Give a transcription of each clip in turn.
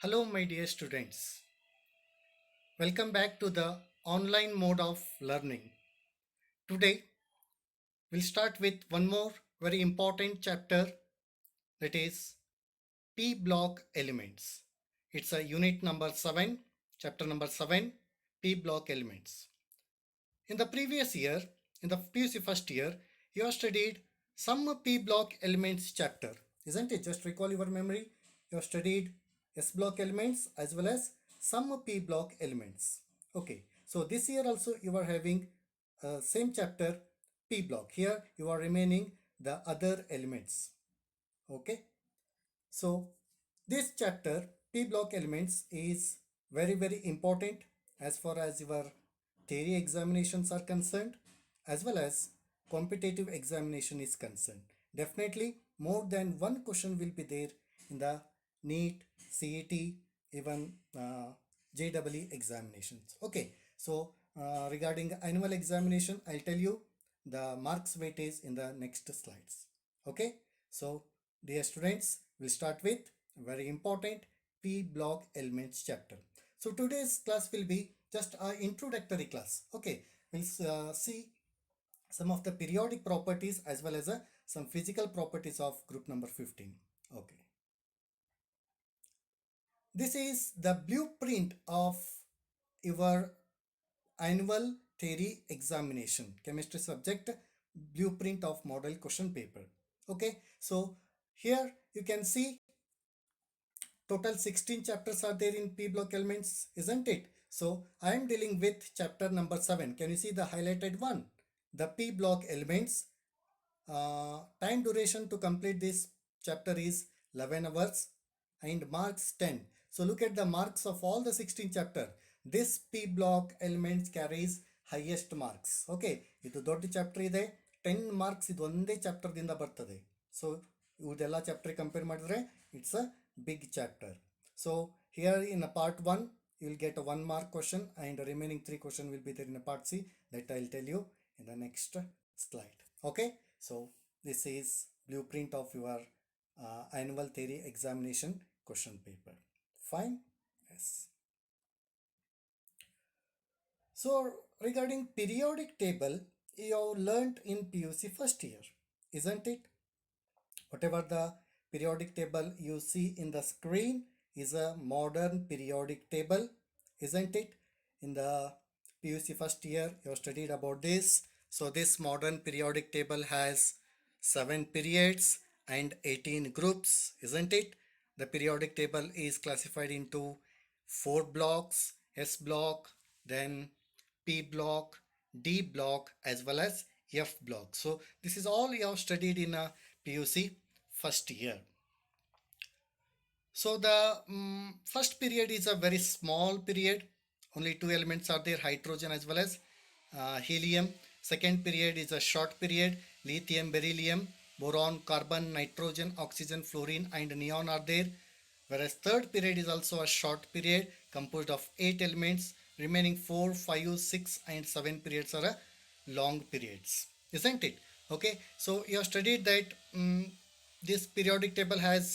Hello, my dear students. Welcome back to the online mode of learning. Today, we'll start with one more very important chapter, that is P block elements. It's a unit number 7, chapter number 7, P block elements. In the previous year, in the PUC first year, you have studied some P block elements chapter, isn't it? Just recall your memory. You have studied S block elements as well as some P block elements. Okay, so this year also you are having same chapter P block. Here you are remaining the other elements. Okay, so this chapter P block elements is very important as far as your theory examinations are concerned as well as competitive examination is concerned. Definitely more than one question will be there in the NEET, CET, even JEE examinations. Okay, so regarding annual examination, I'll tell you the marks weightage in the next slides. Okay, so dear students, we'll start with very important P block elements chapter. So today's class will be just an introductory class. Okay, we'll see some of the periodic properties as well as some physical properties of group number 15. Okay, this is the blueprint of your annual theory examination chemistry subject blueprint of model question paper. Okay, so here you can see total 16 chapters are there in P block elements, isn't it? So I am dealing with chapter number 7. Can you see the highlighted one? The P block elements. Time duration to complete this chapter is 11 hours and marks 10. So look at the marks of all the 16 chapter. This P block elements carries highest marks. Okay, ಇದು ದೊಡ್ಡ chapter ಇದೆ. 10 marks ಇದು ಒಂದೇ chapter ದಿಂದ ಬರ್ತದೆ. So ಇದೆಲ್ಲ chapter compare ಮಾಡಿದ್ರೆ it's a big chapter. So here in a part 1 you will get a 1 mark question and the remaining 3 question will be there in a part C that I will tell you in the next slide. Okay, so this is blueprint of your annual theory examination question paper. Fine. Yes. So regarding periodic table, you have learnt in PUC first year, isn't it? Whatever the periodic table you see in the screen is a modern periodic table, isn't it? In the PUC first year you have studied about this. So this modern periodic table has 7 periods and 18 groups, isn't it? The periodic table is classified into 4 blocks: S block, then P block, D block as well as F block. So this is all you have studied in a PUC first year. So the first period is a very small period. Only 2 elements are there, hydrogen as well as helium. Second period is a short period. Lithium, beryllium, boron, carbon, nitrogen, oxygen, fluorine and neon are there. Whereas third period is also a short period composed of 8 elements. Remaining 4, 5, 6 and 7 periods are long periods, isn't it? Okay, so you have studied that this periodic table has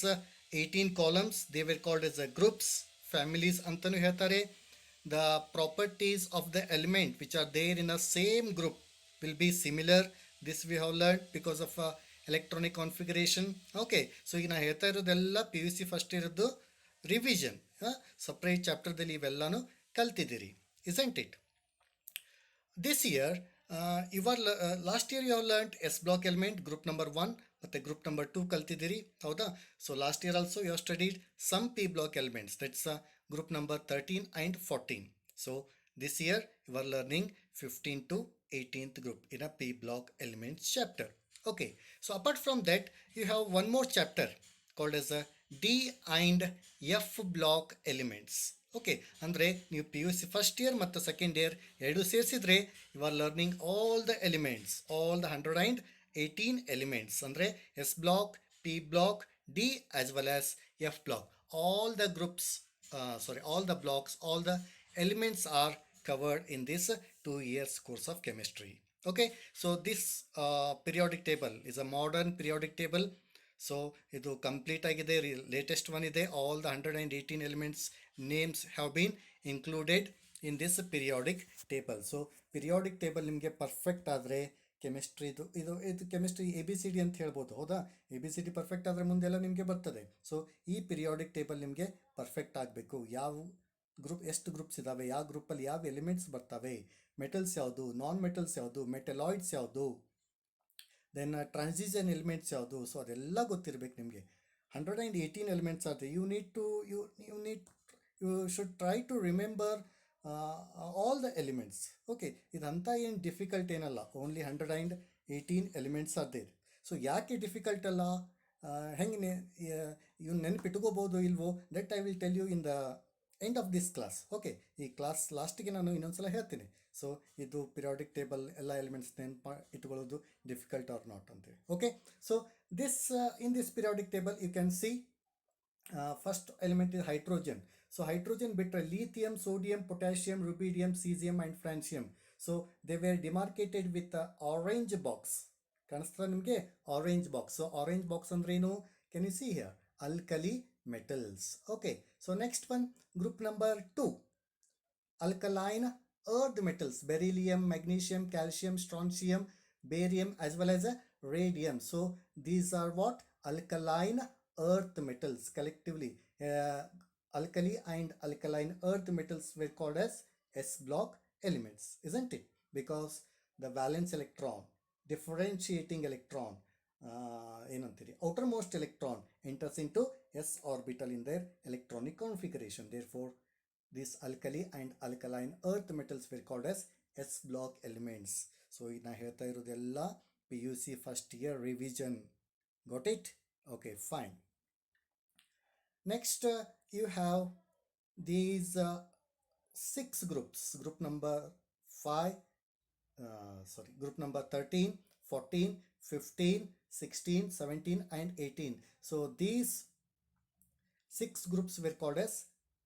18 columns. They were called as groups, families antanu ಹೇಳ್ತಾರೆ. The properties of the element which are there in the same group will be similar. This we have learned because of electronic configuration. Okay, so ಈಗ ನಾ ಹೇಳ್ತಾ ಇರೋದೆಲ್ಲ P U C first ಇರೋದು revision, separate ಚಾಪ್ಟರ್ದಲ್ಲಿ ಇವೆಲ್ಲನೂ ಕಲ್ತಿದ್ದೀರಿ, isn't it? This year last year you have learnt S block element group number 1 ಮತ್ತೆ group number 2 ಕಲ್ತಿದ್ದೀರಿ, ಹೌದಾ? So last year also you have studied some P block elements, that's group number 13 and 14. So this year you are learning 15 to 18th group in a P block elements chapter. Okay, so apart from that you have one more chapter called as a D and F block elements. Okay, ಅಂದರೆ ನೀವು P U C first year ಮತ್ತು second year ಎರಡು ಸೇರಿಸಿದ್ರೆ you are learning all the elements, all the 118 elements, ಅಂದರೆ S block, P block, D as well as F block, all the groups, all the blocks, all the elements are covered in this 2 years course of chemistry. Okay, so this periodic table is a modern periodic table. So ಇದು complete ಆಗಿದೆ, latest one ಇದೆ. All the 118 elements names have been included in this periodic table. So periodic table ನಿಮಗೆ perfect ಆದರೆ ಕೆಮಿಸ್ಟ್ರಿದು ಇದು chemistry A B C D ಅಂತ ಹೇಳ್ಬೋದು, ಹೌದಾ? A B C D perfect ಆದರೆ ಮುಂದೆಲ್ಲ ನಿಮಗೆ ಬರ್ತದೆ. ಸೊ ಈ ಪಿರಿಯಾಡಿಕ್ ಟೇಬಲ್ ನಿಮಗೆ ಪರ್ಫೆಕ್ಟ್ ಆಗಬೇಕು. ಯಾವ ಗ್ರೂಪ್, ಎಷ್ಟು ಗ್ರೂಪ್ಸ್ ಇದ್ದಾವೆ, ಯಾವ ಗ್ರೂಪಲ್ಲಿ ಯಾವ ಎಲಿಮೆಂಟ್ಸ್ ಬರ್ತವೆ, ಮೆಟಲ್ಸ್ ಯಾವುದು, ನಾನ್ ಮೆಟಲ್ಸ್ ಯಾವುದು, ಮೆಟಲಾಯ್ಡ್ಸ್ ಯಾವುದು, ದೆನ್ ಟ್ರಾನ್ಸಿಷನ್ ಎಲಿಮೆಂಟ್ಸ್ ಯಾವುದು, ಸೊ ಅದೆಲ್ಲ ಗೊತ್ತಿರಬೇಕು ನಿಮಗೆ. 118 ಎಲಿಮೆಂಟ್ಸ್ ಆದರೆ you should try to remember all the elements. Okay, ಇದಂತ ಏನು ಡಿಫಿಕಲ್ಟ್ ಏನಲ್ಲ, only 118 elements are there. So ಯಾಕೆ ಡಿಫಿಕಲ್ಟ್ ಅಲ್ಲ, ಹೆಂಗೆ ಇವ್ನು ನೆನಪಿಟ್ಕೋಬೋದು ಇಲ್ವೋ, that I will tell you in the end of this class. Okay, ಈ ಕ್ಲಾಸ್ ಲಾಸ್ಟಿಗೆ ನಾನು ಇನ್ನೊಂದ್ಸಲ ಹೇಳ್ತೀನಿ. ಸೊ ಇದು ಪಿರಿಯಾಡಿಕ್ ಟೇಬಲ್ ಎಲ್ಲ ಎಲಿಮೆಂಟ್ಸ್ ನೆನಪು ಇಟ್ಕೊಳ್ಳೋದು ಡಿಫಿಕಲ್ಟ್ ಆರ್ ನಾಟ್ ಅಂತೇಳಿ. Okay, so this in this periodic table you can see first element is hydrogen. So hydrogen ಬಿಟ್ಟರೆ lithium, sodium, potassium, rubidium, caesium and francium. So they were demarcated with orange box. ಕಾಣಿಸ್ತಾ ನಿಮಗೆ orange box? So orange box ಅಂದ್ರೆ ಏನು? Can you see here? alkali metals. Okay, so next one, group number 2, alkaline earth metals: beryllium, magnesium, calcium, strontium, barium as well as radium. So these are what? Alkaline earth metals. Collectively alkali and alkaline earth metals were called as s block elements, isn't it? Because the valence electron, differentiating electron, ಏನಂತೀರಿ, outermost electron enters into s orbital in their electronic configuration. Therefore these alkali and alkaline earth metals were called as s block elements. So ನಾ ಹೇಳ್ತಾ ಇರೋದೆಲ್ಲ P U C first year revision. got it? Okay, fine. Next you have these 6 groups. Group number 5, group number 13, 14, 15, 16, 17 and 18. So these 6 groups were called as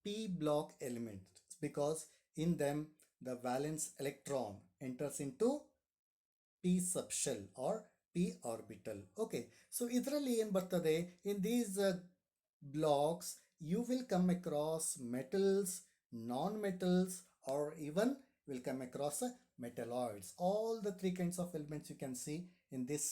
p block elements because in them the valence electron enters into p subshell or p orbital. Okay, so idralli ಏನು ಬರ್ತದೆ, in these blocks you will come across metals, non-metals, or even will come across metalloids. All the 3 kinds of elements you can see in this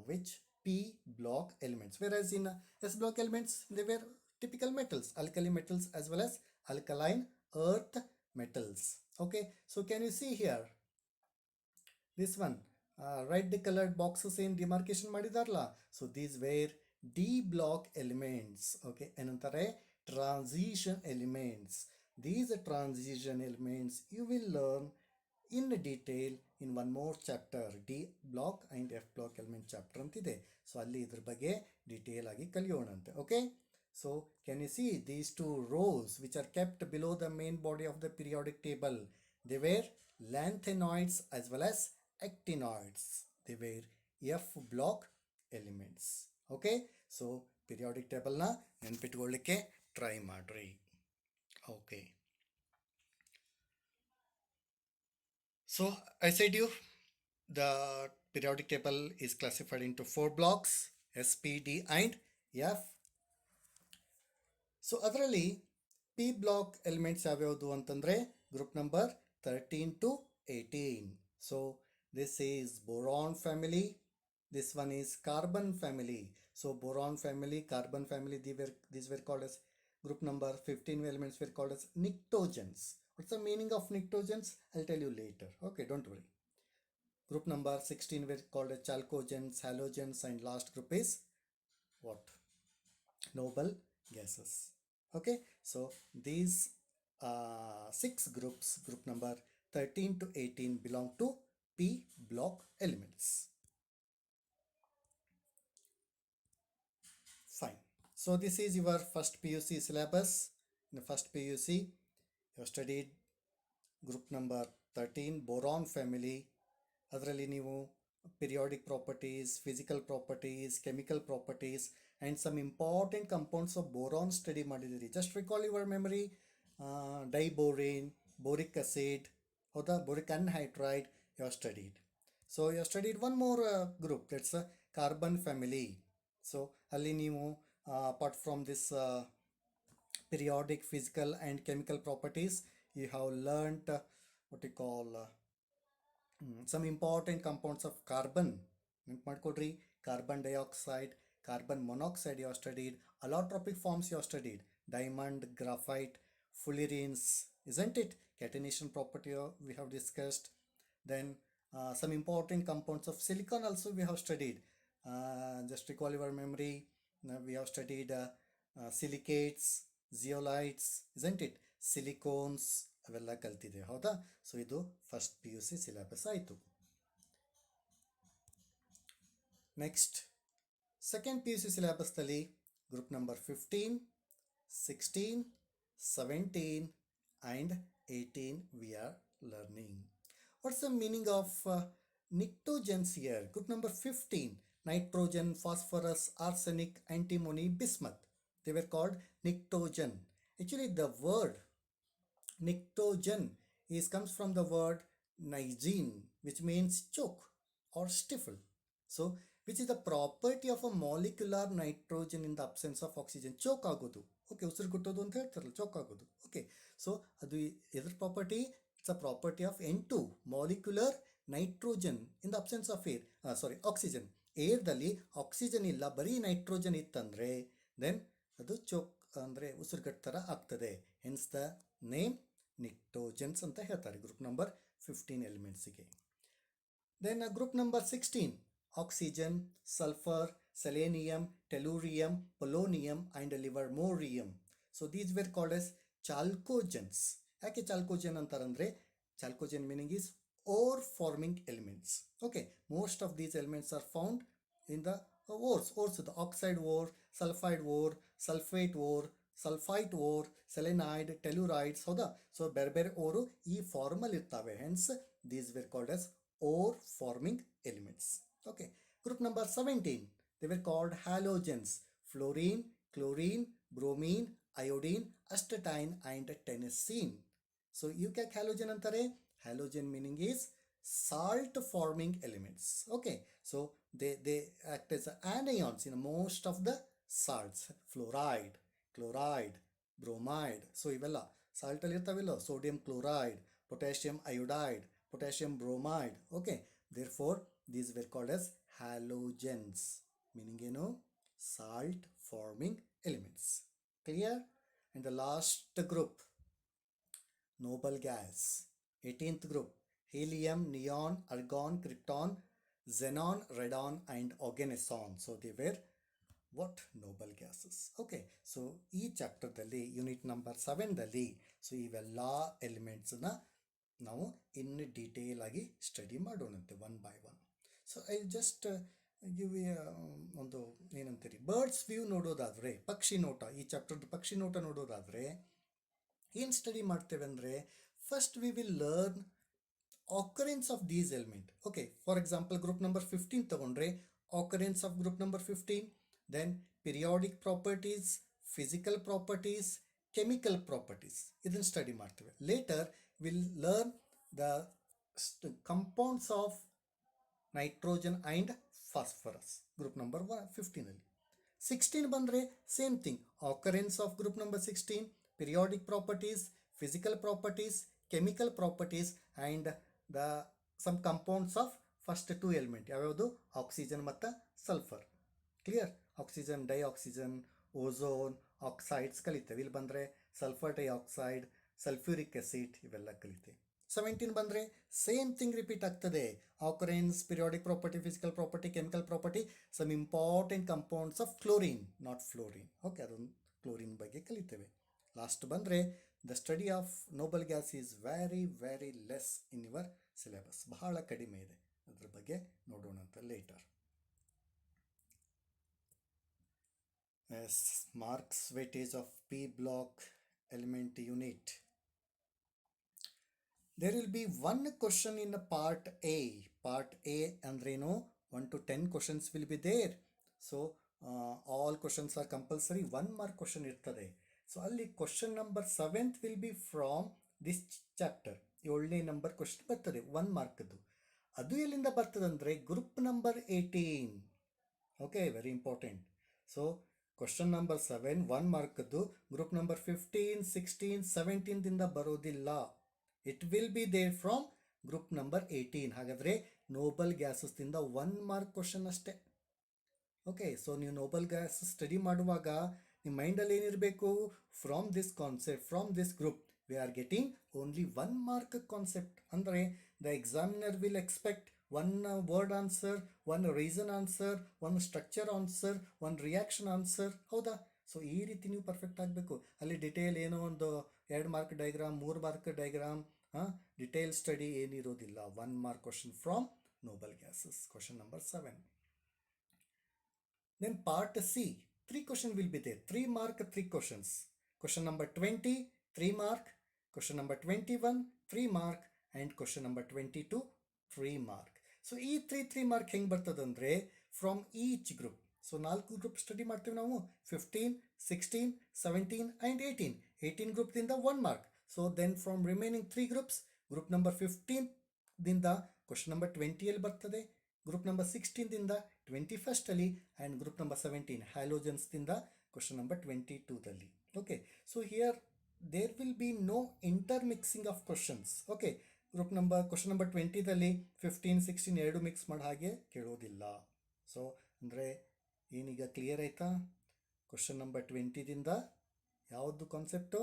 which p block elements. Whereas in s block elements they were typical metals, alkali metals as well as alkaline earth metals. Okay, so can you see here this one, red colored boxes in demarcation ಮಾಡಿದಾರಲ್ಲ, so these were d block elements. Okay, ಏನಂತಾರೆ? transition elements. These transition elements you will learn in detail in one more chapter, d block and f block element chapter ಅಂತಿದೆ. So ಅಲ್ಲಿ ಇದ್ರ ಬಗ್ಗೆ detail ಆಗಿ ಕಲಿಯೋಣಂತೆ. Okay, so can you see these 2 rows which are kept below the main body of the periodic table? They were lanthanoids as well as actinoids. They were f block elements. Okay, so periodic table na ನೆನಪಿಟ್ಕೊಳ್ಳಿಕ್ಕೆ try ಮಾಡ್ರಿ. Okay, so I said you the periodic table is classified into 4 blocks, S, P, D and F. So ಅದರಲ್ಲಿ P block elements ಯಾವ್ಯಾವುದು ಅಂತಂದರೆ group number 13 to 18. So this is boron family, this one is carbon family. So boron family, carbon family, these were called as group number 15 elements were called as pnictogens. What's the meaning of pnictogens? I'll tell you later. Okay, don't worry. Group number 16 were called as chalcogens, halogens, and last group is what? Noble gases. Okay, so these 6 groups, group number 13 to 18, belong to p block elements. Fine. So this is your first PUC syllabus. In the first PUC you have studied group number 13, boron family. ಅದರಲ್ಲಿ ನೀವು periodic properties, physical properties, chemical properties and some important compounds of boron study ಮಾಡಿದಿರಿ. Just recall your memory. Diborane, boric acid, ಹೌದಾ, boric anhydride you have studied. So you have studied one more group, that's a carbon family. So ಅಲ್ಲಿ ನೀವು apart from this periodic physical and chemical properties, you have learnt what you call some important compounds of carbon. ನೆನ್ಪು ಮಾಡ್ಕೊಡ್ರಿ, carbon dioxide, carbon monoxide you have studied, allotropic forms you have studied, diamond, graphite, fullerenes, isn't it? Catenation property we have discussed. Then some important compounds of silicon also we have studied. Just recall your memory. We have studied silicates, zeolites, isn't it? Silicones ಅವೆಲ್ಲ ಕಲ್ತಿದೆ, ಹೌದಾ? So ಇದು first P U C syllabus ಆಯಿತು. Next second P U C ಸಿಲೆಬಸ್ನಲ್ಲಿ group number 15, 16, 17 and 18 we are learning. What's the meaning of pnictogens here? Group number 15, nitrogen, phosphorus, arsenic, antimony, bismuth. They were called pnictogen. Actually, the word pnictogen comes from the word nigene, which means choke or stifle. So, which is the property of a molecular nitrogen in the absence of oxygen. Choke ಆಗೋದು, okay, ಉಸಿರು ಗುಟ್ಟೋದು ಅಂತ ಹೇಳ್ತಾರಲ್ಲ, ಚೋಕ್ ಆಗೋದು. Okay, so ಅದು ಎದ್ರ property? It's a property of N2, molecular nitrogen in the absence of air, oxygen. ಏರ್ದಲ್ಲಿ oxygen ಇಲ್ಲ, ಬರೀ ನೈಟ್ರೋಜನ್ ಇತ್ತಂದರೆ ದೆನ್ ಅದು ಚೋಕ್ ಅಂದರೆ ಉಸಿರುಗಟ್ಟು ಥರ ಆಗ್ತದೆ. ಹೆನ್ಸ್ ದ ನೇಮ್ pnictogens ಅಂತ ಹೇಳ್ತಾರೆ ಗ್ರೂಪ್ ನಂಬರ್ 15 ಎಲಿಮೆಂಟ್ಸಿಗೆ. Then group number 16, oxygen, sulfur, selenium, tellurium, polonium and livermorium. So these were called as chalcogens. ಯಾಕೆ ಚಾಲ್ಕೋಜನ್ ಅಂತಾರಂದರೆ, chalcogen meaning is ore forming elements. Okay, most of these elements are found in the ores, the oxide ore, sulfide ore, sulfate ore, sulphite ore, selenide, tellurides, ಹೌದಾ? So ಬೇರೆ ಬೇರೆ ore ಈ ಫಾರ್ಮಲ್ಲಿ ಇರ್ತವೆ. Hence these were called as ore forming elements. Okay, group number 17, they were called halogens. Fluorine, chlorine, bromine, iodine, astatine and tennessine. So ಇವಕ್ಕೆ halogen ಅಂತಾರೆ. Halogen meaning is salt forming elements. Okay, so they act as anions in most of the salts. Fluoride, chloride, bromide. So ಇವೆಲ್ಲ ಸಾಲ್ಟಲ್ಲಿ ಇರ್ತಾವಿಲ್ಲ, sodium chloride, potassium iodide, potassium bromide. Okay, therefore these were called as halogens. Meaning ಏನು? Salt forming elements. Clear? And the last group, noble gas, 18th group, helium, neon, argon, krypton, xenon, radon and oganesson. So they were what? Noble gases. Okay, so ಈ ಚಾಪ್ಟರ್ದಲ್ಲಿ unit number 7ದಲ್ಲಿ so ಇವೆಲ್ಲ ಎಲಿಮೆಂಟ್ಸನ್ನ ನಾವು ಇನ್ನು detail ಆಗಿ study ಮಾಡೋಣಂತೆ one by one. So I just give ಒಂದು ಏನಂತೀರಿ ಬರ್ಡ್ಸ್ ವ್ಯೂ ನೋಡೋದಾದರೆ, ಪಕ್ಷಿ ನೋಟ, ಈ ಚಾಪ್ಟರ್ದು ಪಕ್ಷಿ ನೋಟ ನೋಡೋದಾದರೆ ಏನು ಸ್ಟಡಿ ಮಾಡ್ತೇವೆ ಅಂದರೆ, first we will learn occurrence of these element. Okay, for example group number 15 ತಗೊಂಡ್ರೆ occurrence of group number 15, then periodic properties, physical properties, chemical properties, ಇದನ್ನು ಸ್ಟಡಿ ಮಾಡ್ತೇವೆ. Later will learn the compounds of nitrogen and phosphorus, group number 15ಅಲ್ಲಿ. 16 ಬಂದರೆ same thing, occurrence of group number 16, periodic properties, physical properties, chemical properties and the some compounds of first two element. ಯಾವ್ಯಾವುದು? Oxygen ಮತ್ತು sulphur. Clear? Oxygen, dioxygen, ozone, oxides ಕಲಿತೇವೆ. ಇಲ್ಲಿ ಬಂದರೆ sulphur dioxide, sulphuric acid ಇವೆಲ್ಲ ಕಲಿತೇವೆ. 17 ಬಂದರೆ same thing repeat ಆಗ್ತದೆ. Occurrence, periodic property, physical property, chemical property, some important compounds of chlorine, not fluorine. Okay, ಅದೊಂದು ಕ್ಲೋರಿನ್ ಬಗ್ಗೆ ಕಲಿತೇವೆ. ಲಾಸ್ಟ್ ಬಂದರೆ the study of noble gas is very very less in your syllabus. ಬಹಳ ಕಡಿಮೆ ಇದೆ, ಅದ್ರ ಬಗ್ಗೆ ನೋಡೋಣ ಅಂತ later. Marks weightage of p block element unit. There will be one question in part A. Part A ಅಂದ್ರೇನು? 1 to 10 questions will be there. So all questions are compulsory. 1 mark question ಇರ್ತದೆ. So ಅಲ್ಲಿ question number 7th will be from this chapter. 7ನೇ number question ಬರ್ತದೆ 1 ಮಾರ್ಕ್ದು. ಅದು ಎಲ್ಲಿಂದ ಬರ್ತದೆ ಅಂದರೆ group number 18. Okay, very important. So question number 7 1 ಮಾರ್ಕ್ದು ಗ್ರೂಪ್ ನಂಬರ್ 15 16 17ದಿಂದ ಬರೋದಿಲ್ಲ. It will be there from group number 18. ಹಾಗಾದರೆ ನೋಬಲ್ ಗ್ಯಾಸಸ್ದಿಂದ 1 ಮಾರ್ಕ್ ಕ್ವಶನ್ ಅಷ್ಟೇ. ಓಕೆ, ಸೊ ನೀವು ನೋಬಲ್ ಗ್ಯಾಸ್ ಸ್ಟಡಿ ಮಾಡುವಾಗ ನಿಮ್ಮ ಮೈಂಡಲ್ಲಿ ಏನಿರಬೇಕು, from this concept, from this group we are getting only 1 mark concept. ಅಂದರೆ the examiner will expect 1 word answer, 1 reason answer, 1 structure answer, 1 reaction answer. ಹೌದಾ? So ಈ ರೀತಿ ನೀವು ಪರ್ಫೆಕ್ಟ್ ಆಗಬೇಕು. ಅಲ್ಲಿ ಡಿಟೇಲ್ ಏನೋ ಒಂದು 2 mark diagram, 3 mark diagram, detail study ಏನಿರೋದಿಲ್ಲ. 1 mark question from noble gases, question number 7. Then part C, 3 questions will be there. 3 mark, 3 questions. Question number 20, 3 mark. Question number 21, 3 mark. And question number 22, 3 mark. So ಈ 3 mark ಹೆಂಗೆ ಬರ್ತದಂದರೆ from each group. So 4 group study ಮಾಡ್ತೀವಿ ನಾವು, 15, 16, 17 and 18. 18 ಗ್ರೂಪ್ದಿಂದ 1 mark. So then from remaining 3 groups, group number 15ದಿಂದ question number 20ಯಲ್ಲಿ ಬರ್ತದೆ, group number 16ದಿಂದ 21st ಆ್ಯಂಡ್ ಗ್ರೂಪ್ ನಂಬರ್ 17 ಹ್ಯಾಲೋಜನ್ಸ್ದಿಂದ ಕ್ವಶನ್ ನಂಬರ್ 22ದಲ್ಲಿ. Okay, so here there will be no intermixing of questions. Okay, question number 20ದಲ್ಲಿ 15, 16 ಎರಡು mix ಮಾಡೋ ಹಾಗೆ ಕೇಳೋದಿಲ್ಲ. ಸೊ ಅಂದರೆ ಏನೀಗ ಕ್ಲಿಯರ್ ಆಯಿತಾ? ಕ್ವಶನ್ ನಂಬರ್ 20ದಿಂದ ಯಾವುದು concept?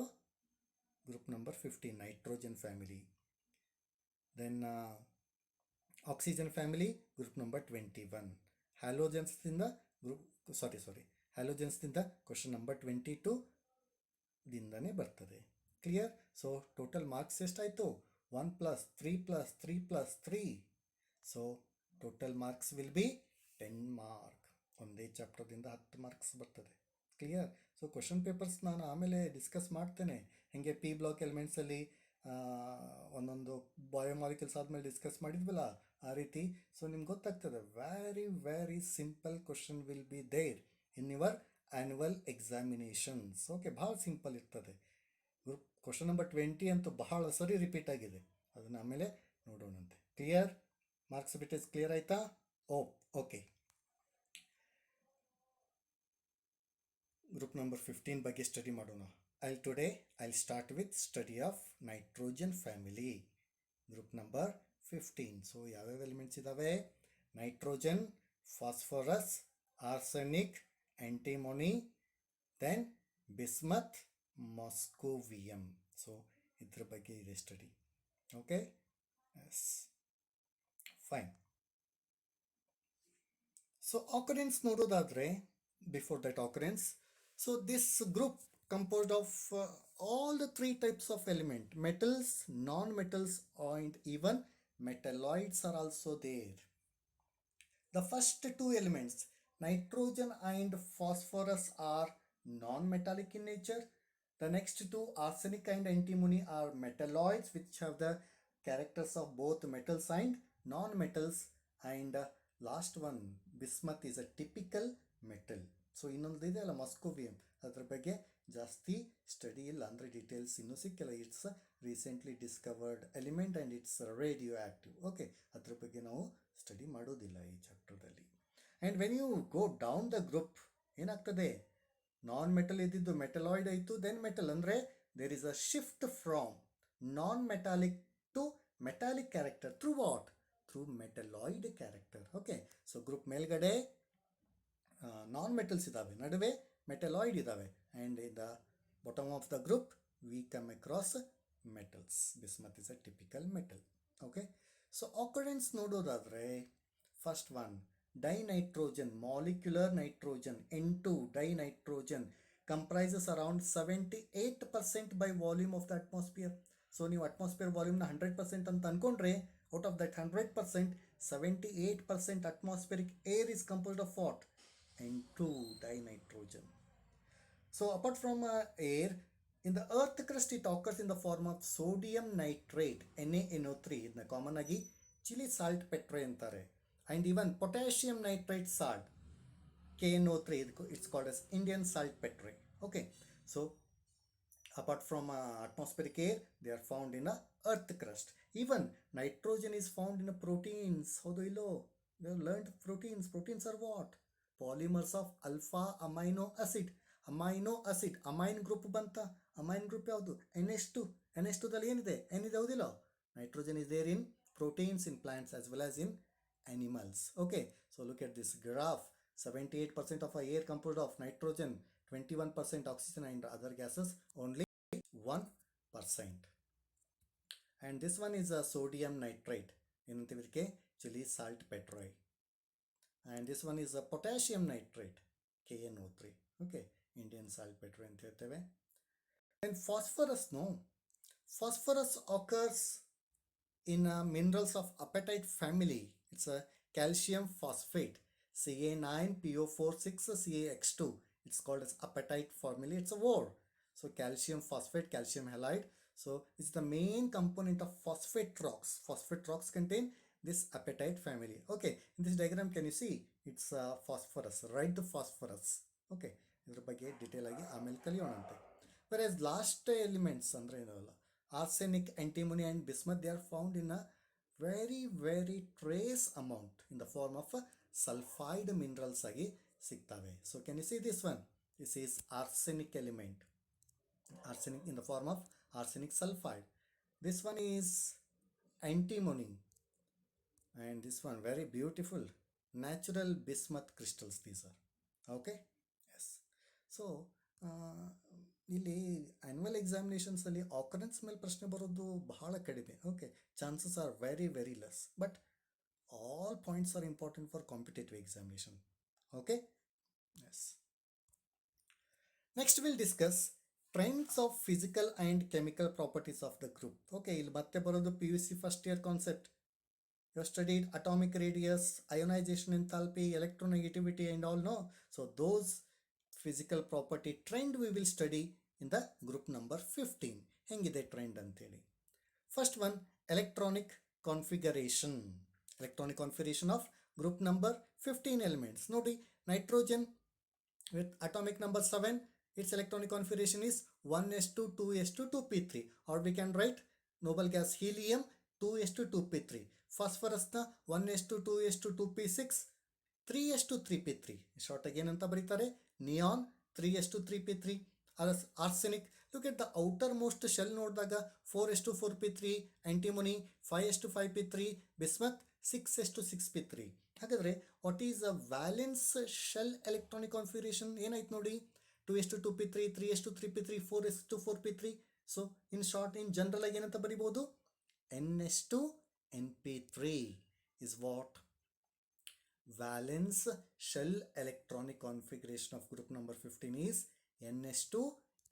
Group number 15 nitrogen family. Then oxygen family group number 21. ಹ್ಯಾಲೋಜನ್ಸ್ದಿಂದ ಹ್ಯಾಲೋಜನ್ಸ್ದಿಂದ ಕ್ವಶನ್ ನಂಬರ್ 22 ದಿಂದನೇ ಬರ್ತದೆ. ಕ್ಲಿಯರ್? ಸೊ ಟೋಟಲ್ ಮಾರ್ಕ್ಸ್ ಎಷ್ಟಾಯಿತು? 1 + 3 + 3 + 3. So total marks will be 10 mark. ಒಂದೇ ಚಾಪ್ಟರ್ದಿಂದ 10 ಮಾರ್ಕ್ಸ್ ಬರ್ತದೆ. ಕ್ಲಿಯರ್? ಸೊ ಕ್ವಶನ್ ಪೇಪರ್ಸ್ ನಾನು ಆಮೇಲೆ ಡಿಸ್ಕಸ್ ಮಾಡ್ತೇನೆ. ಹೇಗೆ ಪಿ ಬ್ಲಾಕ್ ಎಲಿಮೆಂಟ್ಸಲ್ಲಿ ಒಂದೊಂದು ಬಯೋಮಾಲಿಕ್ಯೂಲ್ಸ್ ಆದಮೇಲೆ ಡಿಸ್ಕಸ್ ಮಾಡಿದ್ವಲ್ಲ, ಆ ರೀತಿ. ಸೊ ನಿಮ್ಗೆ ಗೊತ್ತಾಗ್ತದೆ, very simple question will be there in your annual examinations. Okay, ಭಾಳ ಸಿಂಪಲ್ ಇರ್ತದೆ. ಕ್ವಶನ್ ನಂಬರ್ 20 ಅಂತೂ ಬಹಳ ಸರಿ ರಿಪೀಟ್ ಆಗಿದೆ, ಅದನ್ನು ಆಮೇಲೆ ನೋಡೋಣಂತೆ. ಕ್ಲಿಯರ್? ಮಾರ್ಕ್ಸ್ ಬಿಟ್ಟೇಜ್ ಕ್ಲಿಯರ್ ಆಯಿತಾ? ಓಕೆ. ಗ್ರೂಪ್ ನಂಬರ್ 15 ಬಗ್ಗೆ ಸ್ಟಡಿ ಮಾಡೋಣ. I'll start with study of nitrogen family. Group number 15. So ಯಾವ್ಯಾವ ಎಲಿಮೆಂಟ್ಸ್ ಇದ್ದಾವೆ? Nitrogen, phosphorus, arsenic, antimony, then bismuth, moscovium. So ಇದ್ರ ಬಗ್ಗೆ ಇದೆ study. Okay, yes, fine. So occurrence ನೋಡೋದಾದರೆ, before that occurrence, so this group composed of all the 3 types of element, metals, non-metals, and even metalloids are also there. The first 2 elements, nitrogen and phosphorus, are non-metallic in nature. The next 2, arsenic and antimony, are metalloids which have the characters of both metals and non-metals. And last one, bismuth, is a typical metal. So ಇನ್ನೊಂದು ಇದೆ ಅಲ್ಲ, ಮಾಸ್ಕೋವಿಯಂ, ಅದ್ರ ಬಗ್ಗೆ ಜಾಸ್ತಿ study ಇಲ್ಲ, ಅಂದರೆ details ಇನ್ನೂ ಸಿಕ್ಕಿಲ್ಲ. It's recently discovered element and it's radioactive. Okay, ಅದ್ರ ಬಗ್ಗೆ ನಾವು ಸ್ಟಡಿ ಮಾಡೋದಿಲ್ಲ ಈ ಚಾಪ್ಟರ್ದಲ್ಲಿ. And when you go down the group ಏನಾಗ್ತದೆ, ನಾನ್ ಮೆಟಲ್ ಇದ್ದಿದ್ದು ಮೆಟಲಾಯ್ಡ್ ಆಯಿತು, ದೆನ್ ಮೆಟಲ್. ಅಂದರೆ there is a shift from non metallic to metallic character through what? Through metalloid character. Okay, so group ಮೇಲ್ಗಡೆ non metals ಇದ್ದಾವೆ, ನಡುವೆ metalloid ಇದ್ದಾವೆ, and in the bottom of the group we come across metals. Bismuth is a typical metal. Okay, so occurrence ನೋಡೋದಾದರೆ, first one dinitrogen, molecular nitrogen, N2 dinitrogen comprises around 78% by volume of the atmosphere. So ನೀವು atmosphere ವಾಲ್ಯೂಮ್ನ 100% ಅಂತ ಅಂದ್ಕೊಂಡ್ರೆ, out of that 100%, 78% atmospheric air is composed of what? N2 dinitrogen. So apart from air, in the earth crust it occurs in the form of sodium nitrate, NaNO3. ಇದನ್ನ common ಆಗಿ Chile salt ಪೆಟ್ರೆ ಅಂತಾರೆ. And even potassium nitrite salt, KNO3, it's called as Indian saltpetre. Okay, so apart from atmospheric air, they are found in the earth crust. Even nitrogen is found in the proteins. Haudo illo? We have learned proteins. Proteins are what? Polymers of alpha amino acid. amine group banta. Amine group ಯಾವುದು NH2. NH2 ದಲ್ಲಿ ಏನಿದೆ N ಇದೆ ಹೌದಿಲ್ಲ. Nitrogen is there in proteins in plants as well as in animals. Okay, so look at this graph. 78% of our air composed of nitrogen, 21% oxygen and other gases, only 1%. And this one is a sodium nitrate. ಏನಂತೀವಿ ಇದಕ್ಕೆ chili saltpeterite. And this one is a potassium nitrate, KNO3. Okay, Indian saltpeterite ಅಂತ ಹೇಳ್ತೇವೆ. And phosphorus, no, phosphorus occurs in minerals of apatite family. It's a calcium phosphate, Ca9PO46 CaX2. It's called as apatite family. It's a ore. So calcium phosphate, calcium halide. So it's the main component of phosphate rocks. Phosphate rocks contain this apatite family. Okay, in this diagram can you see it's phosphorus, red phosphorus. Okay, ಇದರ ಬಗ್ಗೆ detail ಆಗಿ ಆಮೇಲೆ ಕಲಿಯೋಣಂತೆ. Whereas last elements ಅಂದ್ರೆ ಏನಲ್ಲ, arsenic, antimony and bismuth, they are found in a very trace amount in the form of sulfide minerals agi sigtave. So can you see this one? This is arsenic element, arsenic in the form of arsenic sulfide. This one is antimony, and this one very beautiful natural bismuth crystals these are. Okay, yes. So ಇಲ್ಲಿ annual ಎಕ್ಸಾಮಿನೇಷನ್ಸಲ್ಲಿ occurrence ಮೇಲೆ ಪ್ರಶ್ನೆ ಬರೋದು ಬಹಳ ಕಡಿಮೆ. Okay, chances are very less, but all points are important for competitive examination. Okay, yes. Next will discuss trends of physical and chemical properties of the group. Okay, ಇಲ್ಲಿ ಮತ್ತೆ ಬರೋದು PUC first year concept. You have studied atomic radius, ionization enthalpy, electronegativity and all, no? So those physical property trend we will study in the group number 15. Hengide trend anteli. First one, electronic configuration. Electronic configuration of group number 15 elements. Noti, nitrogen with atomic number 7, its electronic configuration is 1s2 2s2 2p3, or we can write noble gas helium 2s2 2p3. Phosphorus na 1s2 2s2 2p6 3s2 3p3. Short again anta baritare neon 3s2 3p3. Arsenic, look at the outermost shell ನೋಡಿದಾಗ 4s2 4p3, antimony 5s2 5p3, bismuth 6s2 6p3. ಹಾಗಾದರೆ what is a valence shell electronic configuration ಏನಾಯ್ತು ನೋಡಿ, 2s2 2p3, 3s2 3p3, 4s2 4p3. So in short, in general ಆಗಿ ಏನಂತ ಬರಿಬೋದು, ns2 np3 is what valence shell electronic configuration of group number 15 is ns2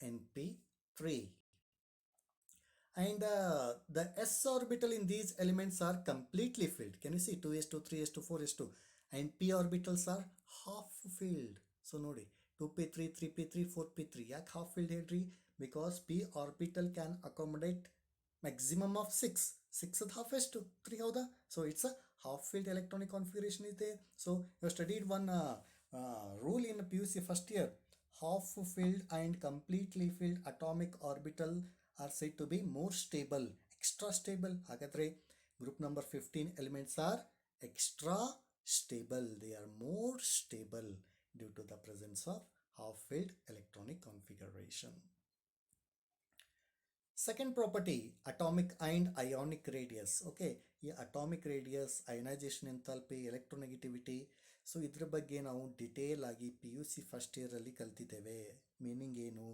np3. And the s orbital in these elements are completely filled. Can you see 2s2 3s2 4s2, and p orbitals are half filled. So nodi 2p3 3p3 4p3 yak half filled ಹೇಳ್ರಿ, because p orbital can accommodate maximum of 6 at half s2 3 hauda. So it's a half filled electronic configuration is there. So you studied one rule in PUC first year, half filled and completely filled atomic orbital are said to be more stable, extra stable. Hagadre group number 15 elements are extra stable, they are more stable due to the presence of half filled electronic configuration. Second property, atomic and ionic radius. Okay, ಈ atomic radius, ionisation enthalpy, electronegativity, so ಇದ್ರ ಬಗ್ಗೆ ನಾವು detail ಆಗಿ PUC first ಇಯರಲ್ಲಿ ಕಲ್ತಿದ್ದೇವೆ. Meaning ಏನು,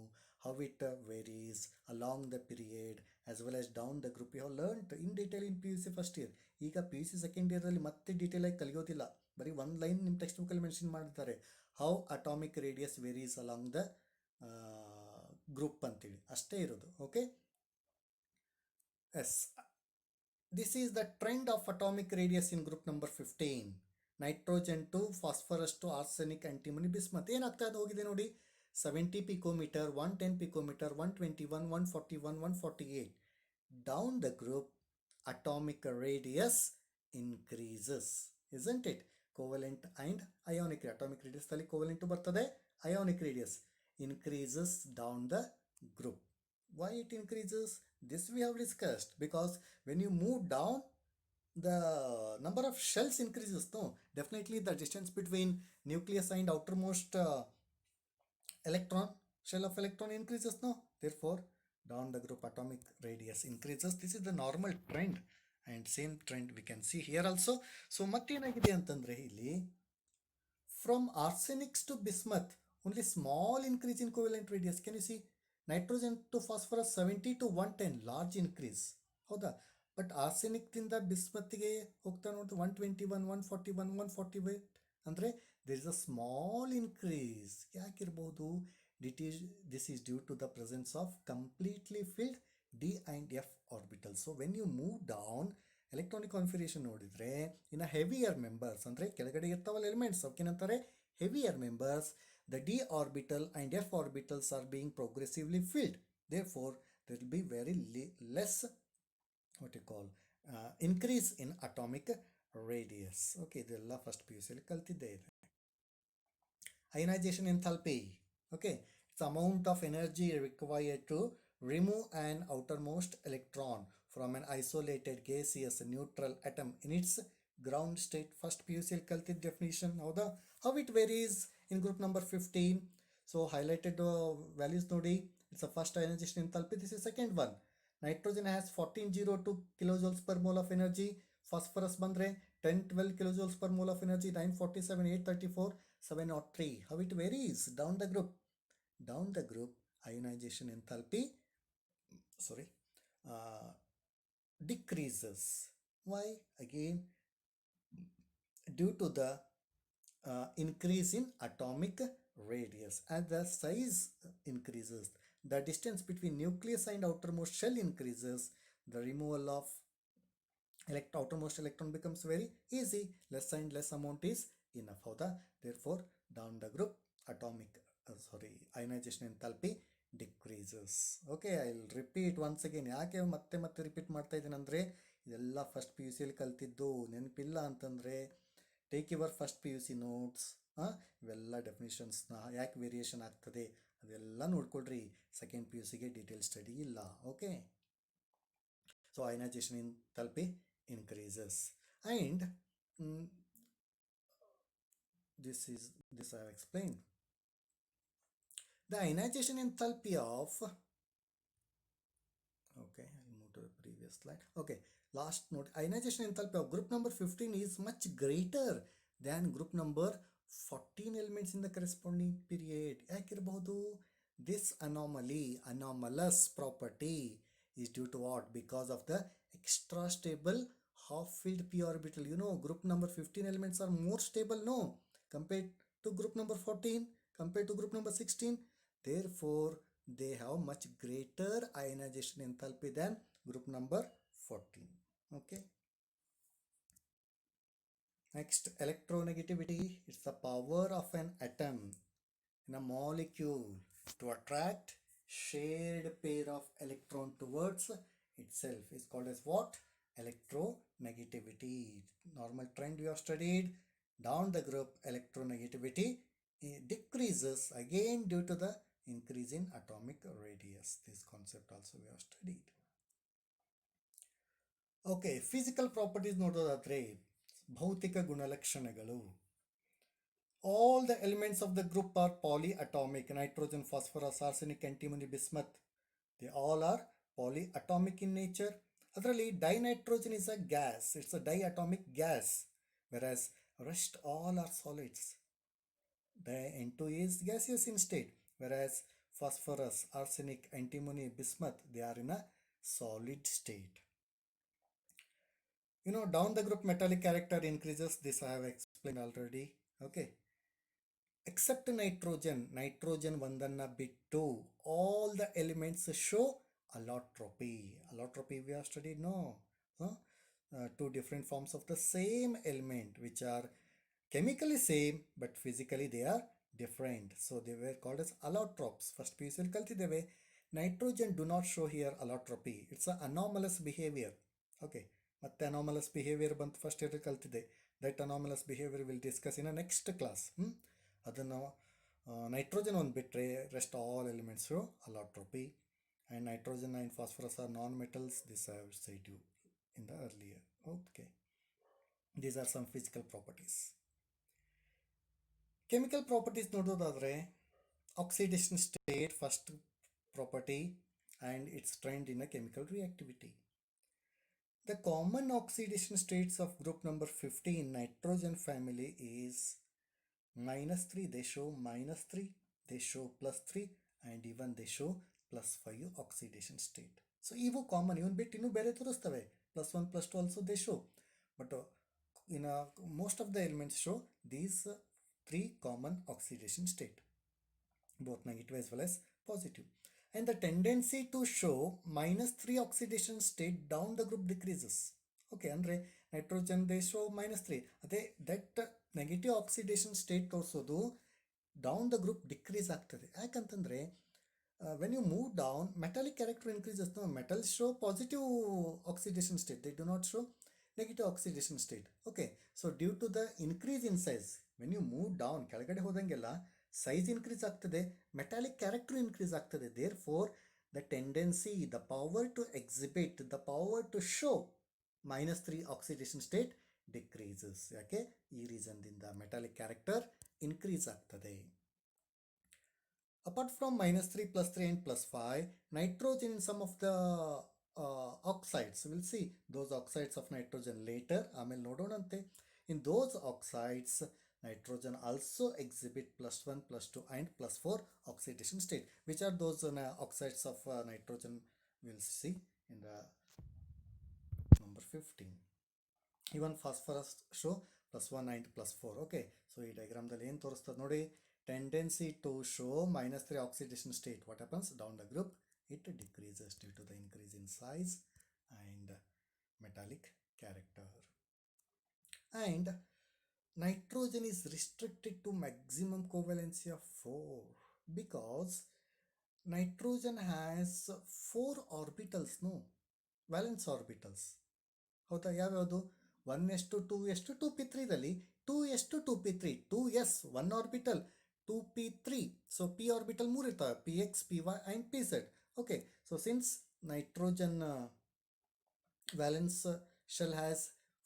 how it varies along the period as well as down the group, you have learned in detail in PUC first year. ಈಗ PUC second ಇಯರಲ್ಲಿ ಮತ್ತೆ detail ಆಗಿ ಕಲಿಯೋದಿಲ್ಲ, ಬರೀ ಒಂದು ಲೈನ್ ನಿಮ್ಮ ಟೆಕ್ಸ್ಟ್ ಬುಕ್ಕಲ್ಲಿ ಮೆನ್ಷನ್ ಮಾಡಿದ್ದಾರೆ, how atomic radius varies along the group ಅಂತೇಳಿ ಅಷ್ಟೇ ಇರೋದು. Okay, yes, this is the trend of atomic radius in group number 15. Nitrogen to phosphorus to arsenic, antimony, bismuth. ಏನಾಗ್ತಾ ಇದೆ ಹೋಗಿದೆ ನೋಡಿ, 70 picometer, 110 picometer, 121, 141, 148. Down the group, atomic radius increases, isn't it? Covalent and ionic. Atomic radius ಅಲ್ಲಿ covalent ಬರ್ತದೆ, ionic radius increases down the group. Why it increases? This we have discussed, because when you move down, the number of shells increases. No, definitely the distance between nucleus and outermost electron, shell of electron increases. No, therefore down the group atomic radius increases. This is the normal trend, and same trend we can see here also. So ಮತ್ತೇನಾಗಿದೆ ಅಂತಂದ್ರೆ ಇಲ್ಲಿ from arsenics to bismuth, only small increase in covalent radius. Can you see? Nitrogen to phosphorus 70 to 110, large increase. ಹೌದಾ? But ಆರ್ಸೆನಿಕ್ದಿಂದ ಬಿಸ್ಮತ್ಗೆ ಹೋಗ್ತಾ ನೋಡಿದ್ರೆ 121, 141, 148 ಅಂದರೆ there is a small increase. ಯಾಕಿರ್ಬೋದು? This is due to the presence of completely filled D and F orbitals. So when you move down, electronic configuration ನೋಡಿದರೆ ಇನ್ನು heavier members ಅಂದರೆ ಕೆಳಗಡೆ ಇರ್ತಾವಲ್ಲ ಎಲಿಮೆಂಟ್ಸ್ ಅವಕ್ಕೇನಂತಾರೆ heavier members, the d orbital and f orbitals are being progressively filled. Therefore there will be very less what you call increase in atomic radius. Okay, ಇದೆಲ್ಲ first P you ಸಿಯಲ್ಲಿ ಕಲ್ತಿದ್ದೇ ಇದೆ. Ionization enthalpy. Okay, it's amount of energy required to remove an outermost electron from an isolated gaseous neutral atom in its ground state. First PUC kaltid definition. How it varies in group number 15. So highlighted values nodi. It's the first ionization enthalpy. This is second one. Nitrogen has 1402 kilojoules per mole of energy. Phosphorus bandre 1012 kilojoules per mole of energy. 947, 834, 703. How it varies down the group. Down the group, ionization enthalpy decreases. Why? Again, due to the increase in atomic radius. As the size increases, the distance between nucleus and outermost shell increases, the removal of outermost electron becomes very easy. Less and less amount is enough. Therefore, down the group, ionization enthalpy decreases. Okay, I'll repeat once again. ಯಾಕೆ ಮತ್ತೆ repeat ಮಾಡ್ತಾ ಇದ್ದೀನಿ ಅಂದರೆ ಇದೆಲ್ಲ first P you ಸಿಯಲ್ಲಿ ಕಲ್ತಿದ್ದು. ನೆನಪಿಲ್ಲ ಅಂತಂದರೆ take your first P U C notes. ಇವೆಲ್ಲ ಡೆಫಿನಿಷನ್ಸ್ನ ಯಾಕೆ ವೇರಿಯೇಷನ್ ಆಗ್ತದೆ ಅದೆಲ್ಲ ನೋಡ್ಕೊಳ್ರಿ. ಸೆಕೆಂಡ್ ಪಿ ಯು ಸಿಗೆ ಡೀಟೇಲ್ ಸ್ಟಡಿ ಇಲ್ಲ. Okay, so ionization enthalpy increases, and this I have explained. The ionization enthalpy of, okay, I'll move to the previous slide. Okay, last note, ionization enthalpy of group number 15 is much greater than group number 14 elements in the corresponding period. ಯಾಕಿರಬಹುದು? This anomalous property is due to what? Because of the extra stable half-filled p orbital. You know, group number 15 elements are more stable, no, compared to group number 14, compared to group number 16. Therefore, they have much greater ionization enthalpy than group number 14. Okay. Next, electronegativity. It's the power of an atom in a molecule to attract shared pair of electron towards itself is called as what? Electronegativity. Normal trend we have studied. Down the group, electronegativity decreases again due to the increase in atomic radius. This concept also we have studied. Okay, physical properties ನೋಡೋದಾದ್ರೆ ಭೌತಿಕ ಗುಣಲಕ್ಷಣಗಳು. All the elements of the group are polyatomic. Nitrogen, phosphorus, arsenic, antimony, bismuth. They all are polyatomic in nature. ಅದರಲ್ಲಿ dinitrogen is a gas. It's a diatomic gas. Whereas rest all are solids. N2 is gaseous in state. Whereas phosphorus, arsenic, antimony, bismuth, they are in a solid state. You know, down the group metallic character increases. This I have explained already. Okay. Except nitrogen ಒಂದನ್ನ ಬಿಟ್ಟು all the elements show allotropy. Allotropy we have studied, no? Two different forms of the same element which are chemically same but physically they are different. So they were called as allotropes. First PUC ಅಲ್ಲಿ ಕಲ್ತಿದ್ದೇವೆ. Nitrogen do not show here allotropy. It's an anomalous behavior. Okay, ಮತ್ತೆ anomalous behavior ಬಂತು first year ಕಲ್ತಿದ್ದೆ. That anomalous behavior will discuss in a next class. ಅದನ್ನು nitrogen ಒಂದು ಬಿಟ್ಟರೆ rest all elements show allotropy, and nitrogen and phosphorus are non-metals. This I have said you in the earlier. Okay. These are some physical properties. Chemical properties ನೋಡೋದಾದ್ರೆ oxidation state first property and its trend in a chemical reactivity. The common oxidation states of group number 15 nitrogen family is -3. They show -3, they show +3, and even they show +5 oxidation state. So ಇವು common, ಇವನ್ ಬಿಟ್ಟು ಇನ್ನೂ ಬೇರೆ ತೋರಿಸ್ತವೆ, +1 +2 also they show, but in most of the elements show these three common oxidation state, both negative as well as positive. And the tendency to show -3 oxidation state down the group decreases. Okay, ಅಂದರೆ nitrogen they show -3, ಅದೇ that negative oxidation state ತೋರಿಸೋದು down the group decrease ಆಗ್ತದೆ. ಯಾಕಂತಂದರೆ when you move down, metallic character increases. No, metals show positive oxidation state, they do not show negative oxidation state. Okay, so due to the increase in size, when you move down, ಕೆಳಗಡೆ ಹೋದಂಗೆಲ್ಲ size increase ಆಗ್ತದೆ, metallic character increase ಆಗ್ತದೆ. Therefore, the tendency, the power to exhibit, the power to show -3 oxidation state decreases. ಯಾಕೆ? ಈ ರೀಸನ್ದಿಂದ metallic character increase ಆಗ್ತದೆ. Apart from -3, +3 and +5, nitrogen in some of the oxides, we'll see those oxides of nitrogen later, ಆಮೇಲೆ ನೋಡೋಣಂತೆ. In those oxides, nitrogen also exhibit +1, +2 and +4 oxidation state. Which are those oxides of nitrogen? We'll see in the number 15. Even phosphorus show +1 and +4. Okay, so ಈ ಡಯಾಗ್ರಾಮ್ದಲ್ಲಿ ಏನು ತೋರಿಸ್ತದೆ ನೋಡಿ, tendency to show -3 oxidation state. What happens? Down the group it decreases due to the increase in size and metallic character. And nitrogen is restricted to maximum covalency of 4 because nitrogen has 4 orbitals, no, valence orbitals. ಹೌದಾ? ಯಾವ್ಯಾವುದು? 1s2 2p3ದಲ್ಲಿ 2s2 2s 1 orbital 2p3, so p orbital 3 ಇರ್ತವೆ, px py and pz. Okay, so since nitrogen valence shell has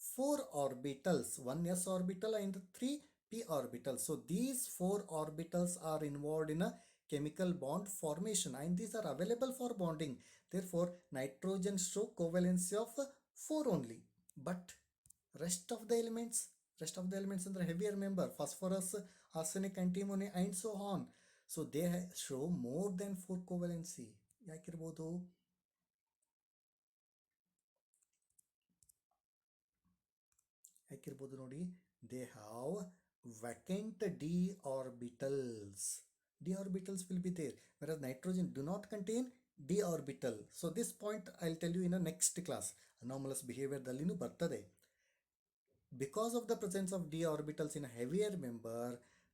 4 orbitals, 1s orbital and 3 p orbitals, so these 4 orbitals are involved in a chemical bond formation and these are available for bonding. Therefore, nitrogen show covalency of 4 only, but rest of the elements ಅಂದ್ರೆ heavier member, phosphorus, arsenic, antimony and so on, so they show more than 4 covalency. ಯಾಕಿರ್ಬೋದು? ನೋಡಿ, they have vacant d orbitals. D orbitals will be there, whereas nitrogen do not contain d orbital. So this point I'll tell you in a next class. Anomalous behavior ದಲ್ಲಿನೂ ಬರ್ತದೆ. Because of the presence of d orbitals in a heavier member,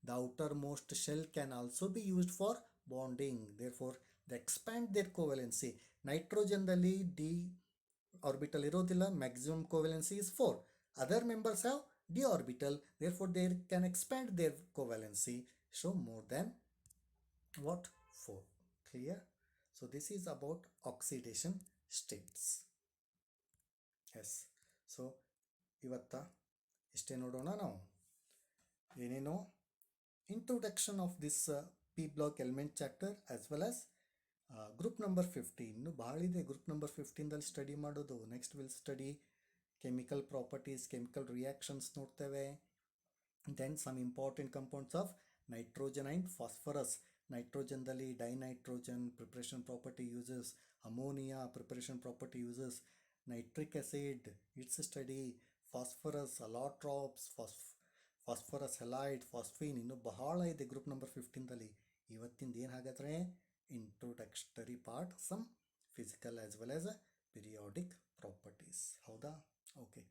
the outermost shell can also be used for bonding. Therefore, they expand their covalency. Nitrogen ದಲ್ಲಿ d orbital ಇರೋದಿಲ್ಲ, maximum covalency is 4. Other members have d orbital, therefore they can expand their covalency, show more than what? 4. Clear? So this is about oxidation states. Yes, so ಇವತ್ತ ಇಷ್ಟೇ ನೋಡೋಣ ನಾವು. ಏನೇನೋ introduction of this p block element chapter as well as group number 15. ಇನ್ನೂ ಭಾಳ ಇದೆ group number 15ದಲ್ಲಿ study ಮಾಡೋದು. Next will study chemical properties, chemical reactions ನೋಡ್ತೇವೆ. Then some important compounds of nitrogen and phosphorus. ನೈಟ್ರೋಜನ್ದಲ್ಲಿ dinitrogen preparation property uses, ammonia preparation property uses, nitric acid its study, phosphorus, allotropes, phosphorus halide, phosphine, ಇನ್ನೂ ಬಹಳ ಇದೆ group number 15ದಲ್ಲಿ. ಇವತ್ತಿಂದ ಏನು ಹಾಗಾದರೆ introductory part, some physical as well as periodic properties. ಹೌದಾ? Okay.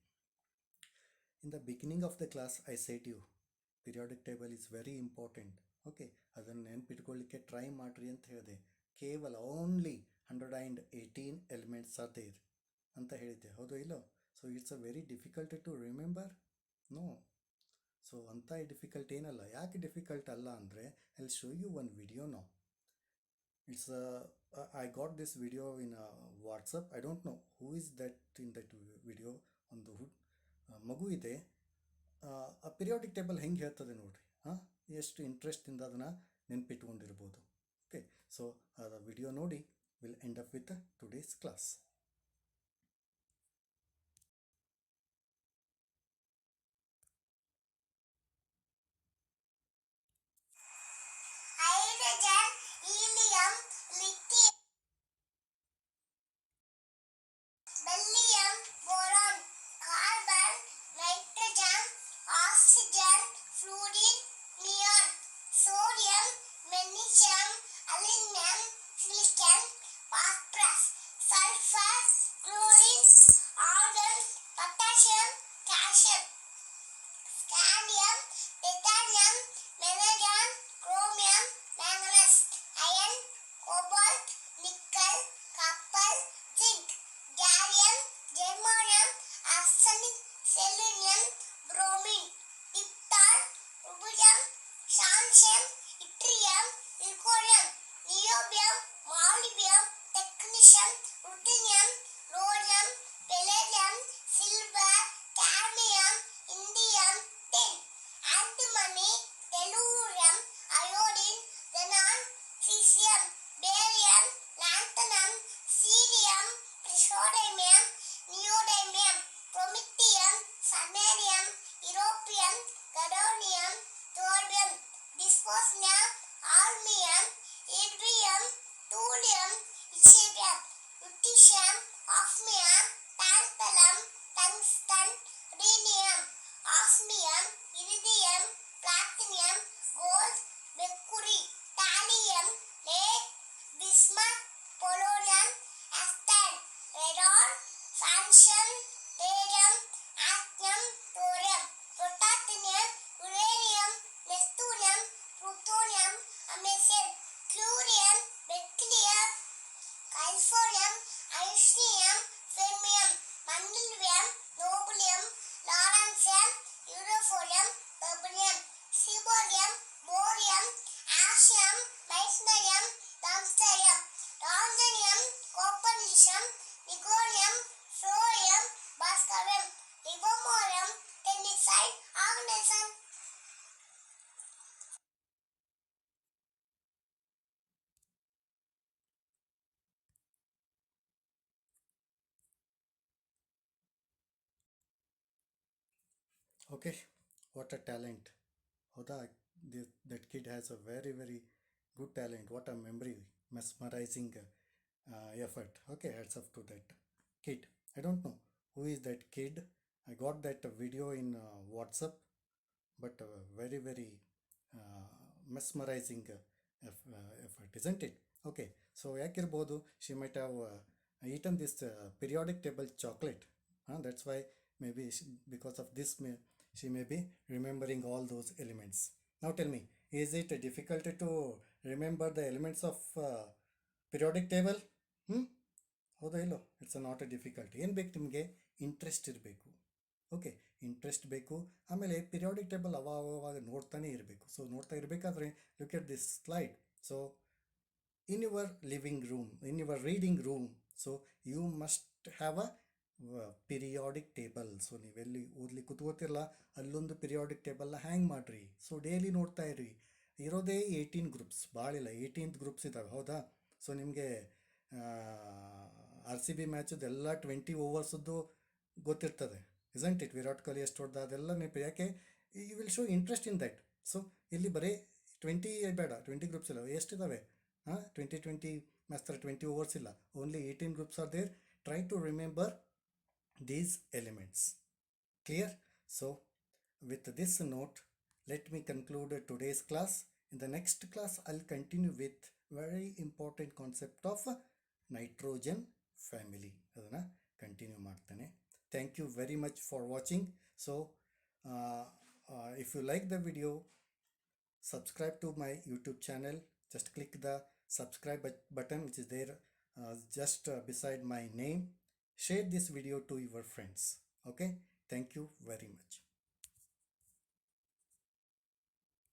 In the beginning of the class I said you periodic table is very important. Okay, ಅದನ್ನು ನೆನ್ಪಿಟ್ಕೊಳ್ಳಿಕ್ಕೆ ಟ್ರೈ ಮಾಡಿರಿ ಅಂತ ಹೇಳಿದೆ. ಕೇವಲ ಓನ್ಲಿ 118 ಎಲಿಮೆಂಟ್ಸ್ ಆರ್ ದೇರ್ ಅಂತ ಹೇಳಿದ್ದೆ, ಹೌದು ಇಲ್ಲೋ? So it's a very difficult to remember? No. So ಅಂಥ ಡಿಫಿಕಲ್ಟ್ ಏನಲ್ಲ. ಯಾಕೆ ಡಿಫಿಕಲ್ಟ್ ಅಲ್ಲ ಅಂದರೆ, I will show you one video now. It's I got this video in WhatsApp. I don't know who is that in that video. ಒಂದು ಮಗು ಇದೆ, ಆ periodic table ಹೆಂಗೆ ಹೇಳ್ತದೆ ನೋಡ್ರಿ. ಹಾಂ, ಎಷ್ಟು ಇಂಟ್ರೆಸ್ಟಿಂದ ಅದನ್ನು ನೆನ್ಪಿಟ್ಕೊಂಡಿರ್ಬೋದು. ಓಕೆ, ಸೊ ಅದರ ವಿಡಿಯೋ ನೋಡಿ will end up with today's class. Hydrogen, helium, lithium, beryllium, boron, carbon, nitrogen, oxygen, fluorine, neon, sodium, magnesium, aluminum, silicon, phosphorus, sulfur, chlorine, argon, potassium, calcium, scandium, titanium, magnesium, chromium, manganese, iron, cobalt, nickel, copper, zinc, gallium, germanium, arsenic, selenium, bromine, krypton, rubidium, strontium, yttrium, zirconium, niobium, molybdenum, technetium, ruthenium, rhodium, palladium, silver, cadmium, indium, tin, antimony, tellurium, iodine, xenon, cesium, barium, lanthanum, cerium, praseodymium, neodymium, promethium, samarium, europium, gadolinium, terbium, dysprosium, osmium, yttrium, thulium, yttrium, lutetium, osmium, tantalum, tungsten, rhenium, osmium, iridium, platinum, gold, mercury, thallium, lead, bismuth, polonium, aston, radon, francium, radium, actinium, thorium, protactinium, uranium, neptunium, plutonium, americium, chlorium, berkelium, californium, ionium, fermium, mandelium, nobelium, lawrencium, eurothorium, uranium, cesium, borium, acium, meitnerium, tungstenium, rhodium, copernicium, nigonium, fluorium, bhaskarium, livermorium, tennessite, organism. Okay, what a talent. ಹೌದಾ, that kid has a very very good talent. What a memory, mesmerizing effort. Okay, heads up to that kid. I don't know who is that kid. I got that video in WhatsApp, but very very uh, mesmerizing effort, isn't it? Okay, so ಯಾಕಿರ್ಬೋದು, she might have eaten this periodic table chocolate. That's why maybe because of this she may be remembering all those elements. Now tell me, is it difficult to remember the elements of periodic table? hmm ಹೌದಾ ಇಲ್ಲೋ? It's not A difficult. ಏನು ಬೇಕು ನಿಮಗೆ? Interest ಇರಬೇಕು. Okay, interest ಬೇಕು. ಆಮೇಲೆ periodic table ಅವಾಗ ನೋಡ್ತಾನೆ ಇರಬೇಕು. ಸೊ ನೋಡ್ತಾ ಇರಬೇಕಾದ್ರೆ look at this slide. So in your living room, in your reading room, so you must have a periodic table. So ನೀವೆಲ್ಲಿ ಓದ್ಲಿಕ್ಕೆ ಕೂತ್ಕೋತಿರಲ್ಲ, ಅಲ್ಲೊಂದು ಪಿರಿಯಾಡಿಕ್ ಟೇಬಲ್ನ ಹ್ಯಾಂಗ್ ಮಾಡಿರಿ. ಸೊ ಡೈಲಿ ನೋಡ್ತಾ ಇರಿ. ಇರೋದೇ 18 ಗ್ರೂಪ್ಸ್, ಭಾಳಿಲ್ಲ, 18 ಗ್ರೂಪ್ಸ್ ಇದ್ದಾವೆ. ಹೌದಾ? ಸೊ ನಿಮಗೆ ಆರ್ ಸಿ ಬಿ ಮ್ಯಾಚದ್ದು ಎಲ್ಲ 20 ಓವರ್ಸದ್ದು ಗೊತ್ತಿರ್ತದೆ, ಇಸಂಟ್ ಇಟ್? ವಿರಾಟ್ ಕೊಹ್ಲಿ ಎಷ್ಟು ಹೊಡೆದ ಅದೆಲ್ಲ ನೆನಪು. ಯಾಕೆ? You will show interest in that. So ಇಲ್ಲಿ ಬರೀ 20 ಬೇಡ, 20 ಗ್ರೂಪ್ಸ್ ಇಲ್ಲ, ಎಷ್ಟಿದ್ದಾವೆ? 20 ಮ್ಯಾಚ್ ಥರ 20 ಓವರ್ಸ್ ಇಲ್ಲ, only 18 groups are there. Try to remember these elements. Clear? So with this note, let me conclude today's class. In the next class I'll continue with very important concept of nitrogen family. ಅದನ್ನು continue ಮಾಡ್ತೇನೆ. Thank you very much for watching. So if you like the video, subscribe to my YouTube channel. Just click the subscribe button which is there just beside my name. Share this video to your friends. Okay, thank you very much.